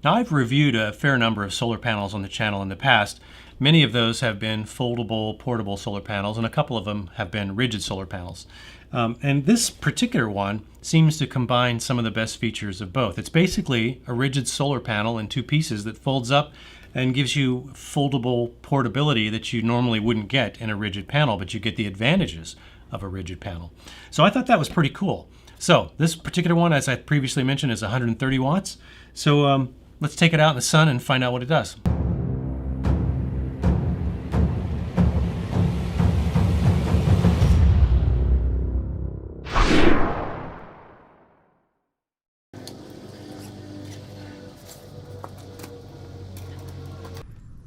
Now, I've reviewed a fair number of solar panels on the channel in the past. Many of those have been foldable, portable solar panels, and a couple of them have been rigid solar panels. And this particular one seems to combine some of the best features of both. It's basically a rigid solar panel in two pieces that folds up and gives you foldable portability that you normally wouldn't get in a rigid panel, but you get the advantages of a rigid panel. So I thought that was pretty cool. So this particular one, as I previously mentioned, is 130 watts. So let's take it out in the sun and find out what it does.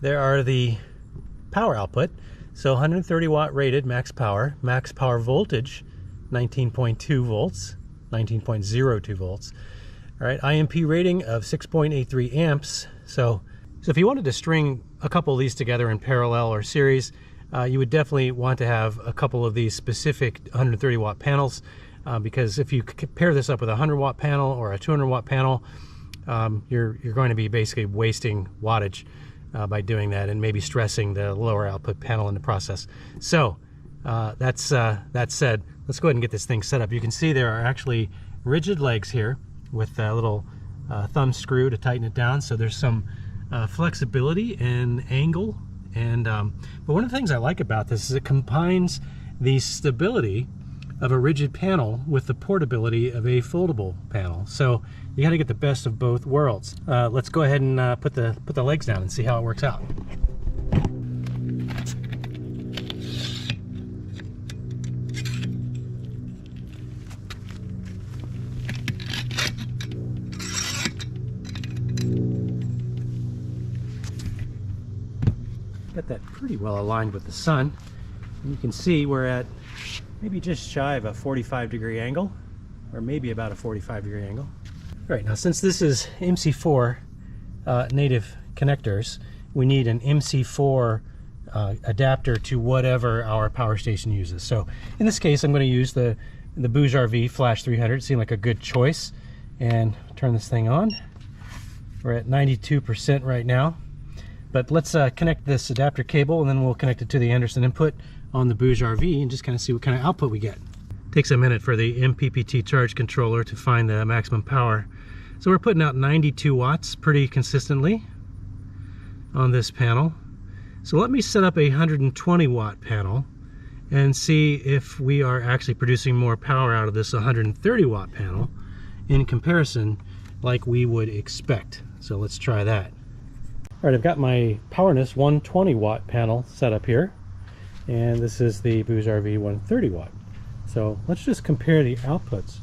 There are the power output. So 130 watt rated max power voltage, 19.2 volts, 19.02 volts. All right, IMP rating of 6.83 amps. So if you wanted to string a couple of these together in parallel or series, you would definitely want to have a couple of these specific 130 watt panels, because if you pair this up with a 100 watt panel or a 200 watt panel, you're going to be basically wasting wattage by doing that, and maybe stressing the lower output panel in the process. So that said, let's go ahead and get this thing set up. You can see there are actually rigid legs here with a little thumb screw to tighten it down. So there's some flexibility and angle. And but one of the things I like about this is it combines the stability of a rigid panel with the portability of a foldable panel. So you got to get the best of both worlds. Let's go ahead and put the legs down and see how it works out. Got that pretty well aligned with the sun. And you can see we're at maybe just shy of a 45-degree angle, or maybe about a 45-degree angle. All right, now since this is MC4 native connectors, we need an MC4 adapter to whatever our power station uses. So in this case, I'm going to use the BougeRV Flash 300. It seemed like a good choice. And turn this thing on. We're at 92% right now. But let's connect this adapter cable, and then we'll connect it to the Anderson input on the BougeRV and just kind of see what kind of output we get. Takes a minute for the MPPT charge controller to find the maximum power. So we're putting out 92 watts pretty consistently on this panel. So let me set up a 120 watt panel and see if we are actually producing more power out of this 130 watt panel in comparison like we would expect. So let's try that. All right, I've got my PowerNess 120 watt panel set up here, and this is the BougeRV 130 watt. So let's just compare the outputs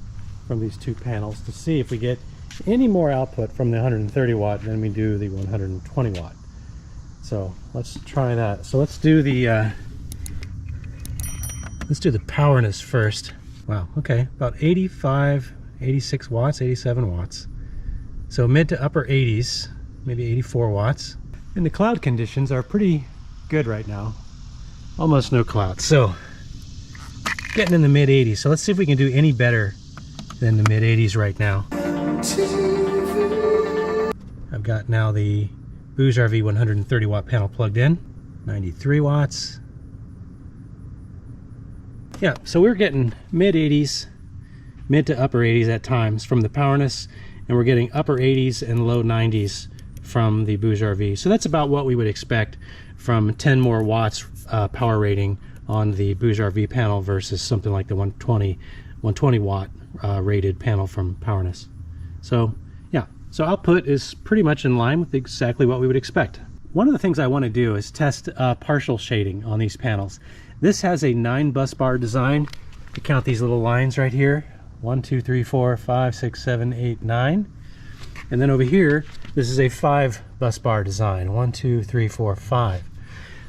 from these two panels to see if we get any more output from the 130 watt than we do the 120 watt. So let's try that. So let's do the PowerNess first. Wow, okay, about 85, 86 watts, 87 watts. So mid to upper 80s, maybe 84 watts. And the cloud conditions are pretty good right now. Almost no clouds. So getting in the mid 80s. So let's see if we can do any better than the mid 80s right now. I've got now the BougeRV 130 watt panel plugged in. 93 watts. Yeah, so we're getting mid 80s, mid to upper 80s at times from the PowerNess, and we're getting upper 80s and low 90s from the BougeRV. So that's about what we would expect from 10 more watts power rating on the BougeRV panel versus something like the 120 watt rated panel from PowerNess. So yeah, so output is pretty much in line with exactly what we would expect. One of the things I want to do is test partial shading on these panels. This has a 9 bus bar design. You count these little lines right here. 1, 2, 3, 4, 5, 6, 7, 8, 9. And then over here, this is a 5 bus bar design. 1, 2, 3, 4, 5.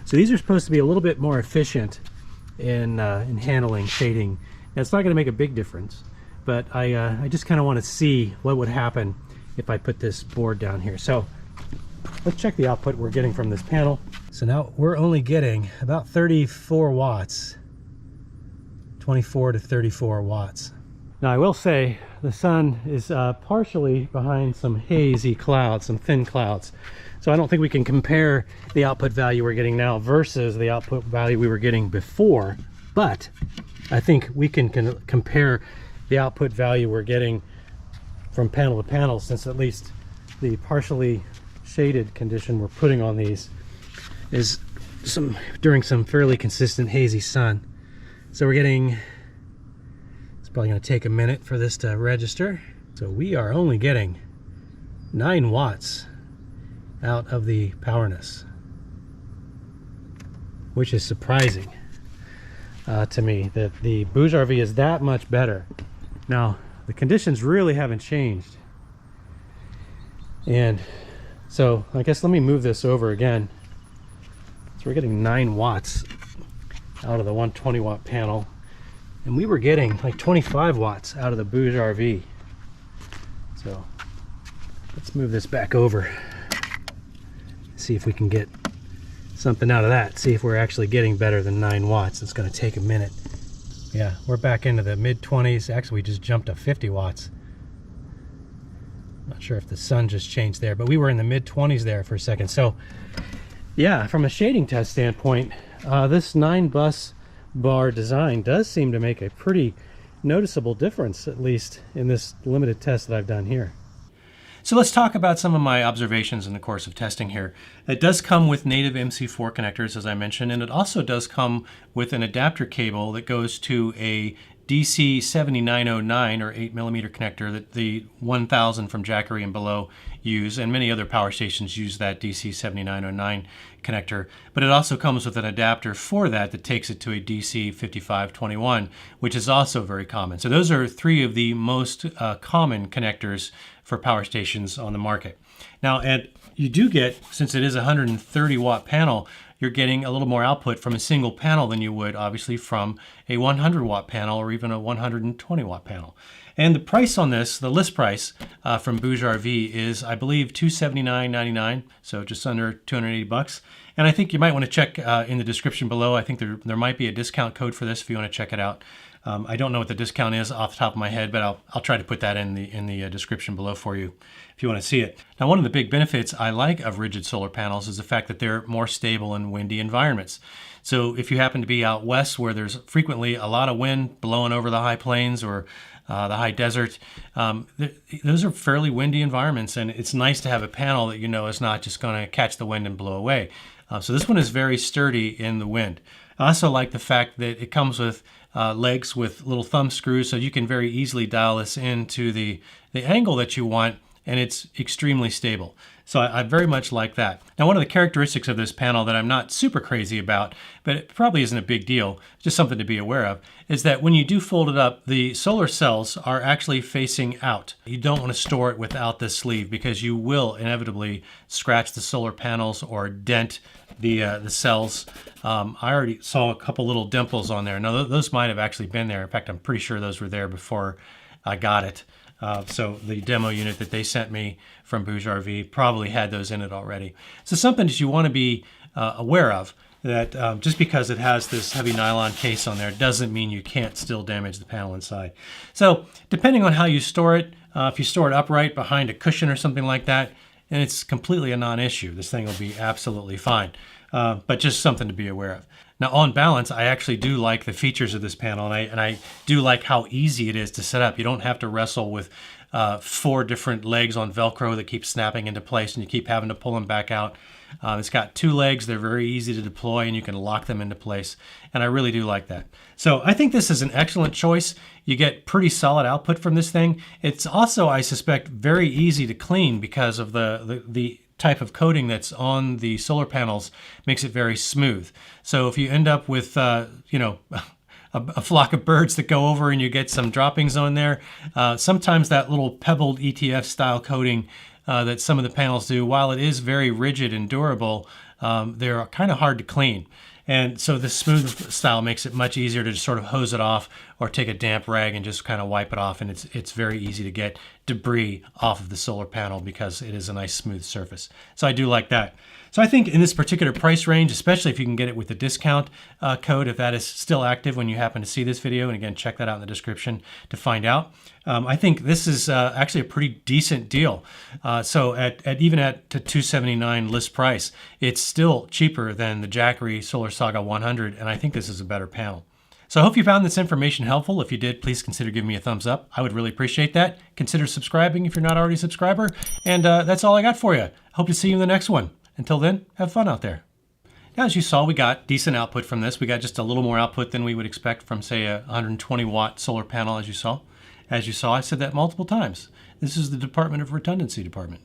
So these are supposed to be a little bit more efficient in handling shading. Now, it's not going to make a big difference, but I just kind of want to see what would happen if I put this board down here. So let's check the output we're getting from this panel. So now we're only getting about 34 watts, 24 to 34 watts. Now I will say the sun is partially behind some hazy clouds, some thin clouds. So I don't think we can compare the output value we're getting now versus the output value we were getting before, but I think we can compare the output value we're getting from panel to panel, since at least the partially shaded condition we're putting on these is during some fairly consistent hazy sun. So we're getting, it's probably going to take a minute for this to register. So we are only getting 9 watts out of the PowerNess, which is surprising to me that the BougeRV is that much better. Now the conditions really haven't changed, and so I guess let me move this over again. So we're getting 9 watts out of the 120 watt panel, and we were getting like 25 watts out of the BougeRV. So let's move this back over, see if we can get something out of that, see if we're actually getting better than 9 watts. It's going to take a minute. Yeah, we're back into the mid-20s. Actually, we just jumped to 50 watts. Not sure if the sun just changed there, but we were in the mid-20s there for a second. So yeah, from a shading test standpoint, this 9 bus bar design does seem to make a pretty noticeable difference, at least in this limited test that I've done here. So let's talk about some of my observations in the course of testing here. It does come with native MC4 connectors, as I mentioned, and it also does come with an adapter cable that goes to a DC 7909 or 8mm connector that the 1000 from Jackery and below use, and many other power stations use that DC 7909 connector. But it also comes with an adapter for that takes it to a DC 5521, which is also very common. So those are 3 of the most common connectors for power stations on the market. Now, and you do get, since it is a 130 watt panel, you're getting a little more output from a single panel than you would obviously from a 100 watt panel or even a 120 watt panel. And the price on this, the list price from BougeRV is, I believe, $279.99, so just under 280 bucks. And I think you might want to check in the description below. I think there might be a discount code for this if you want to check it out. I don't know what the discount is off the top of my head, but I'll try to put that in the description below for you if you want to see it. Now, one of the big benefits I like of rigid solar panels is the fact that they're more stable in windy environments. So if you happen to be out west where there's frequently a lot of wind blowing over the high plains or the high desert, those are fairly windy environments, and it's nice to have a panel that you know is not just going to catch the wind and blow away. So this one is very sturdy in the wind. I also like the fact that it comes with legs with little thumb screws, so you can very easily dial this into the angle that you want, and it's extremely stable. So I very much like that. Now, one of the characteristics of this panel that I'm not super crazy about, but it probably isn't a big deal, just something to be aware of, is that when you do fold it up, the solar cells are actually facing out. You don't want to store it without this sleeve because you will inevitably scratch the solar panels or dent the cells. I already saw a couple little dimples on there. Now, those might have actually been there. In fact, I'm pretty sure those were there before I got it. So the demo unit that they sent me from BougeRV probably had those in it already. So something that you want to be aware of, that just because it has this heavy nylon case on there doesn't mean you can't still damage the panel inside. So depending on how you store it, if you store it upright behind a cushion or something like that, and it's completely a non-issue. This thing will be absolutely fine, but just something to be aware of. Now, on balance, I actually do like the features of this panel, and I do like how easy it is to set up. You don't have to wrestle with 4 different legs on Velcro that keep snapping into place, and you keep having to pull them back out. It's got 2 legs. They're very easy to deploy, and you can lock them into place, and I really do like that. So I think this is an excellent choice. You get pretty solid output from this thing. It's also, I suspect, very easy to clean because of the type of coating that's on the solar panels makes it very smooth. So if you end up with, you know, a flock of birds that go over and you get some droppings on there, sometimes that little pebbled ETF style coating that some of the panels do, while it is very rigid and durable, they're kind of hard to clean. And so the smooth style makes it much easier to just sort of hose it off or take a damp rag and just kind of wipe it off, and it's very easy to get debris off of the solar panel because it is a nice smooth surface. So I do like that. So I think in this particular price range, especially if you can get it with the discount code, if that is still active when you happen to see this video, and again, check that out in the description to find out. I think this is actually a pretty decent deal. So even at the $279 list price, it's still cheaper than the Jackery Solar Saga 100, and I think this is a better panel. So I hope you found this information helpful. If you did, please consider giving me a thumbs up. I would really appreciate that. Consider subscribing if you're not already a subscriber. And that's all I got for you. Hope to see you in the next one. Until then, have fun out there. Now, as you saw, we got decent output from this. We got just a little more output than we would expect from, say, a 120 watt solar panel, as you saw. As you saw, I said that multiple times. This is the Department of Redundancy department.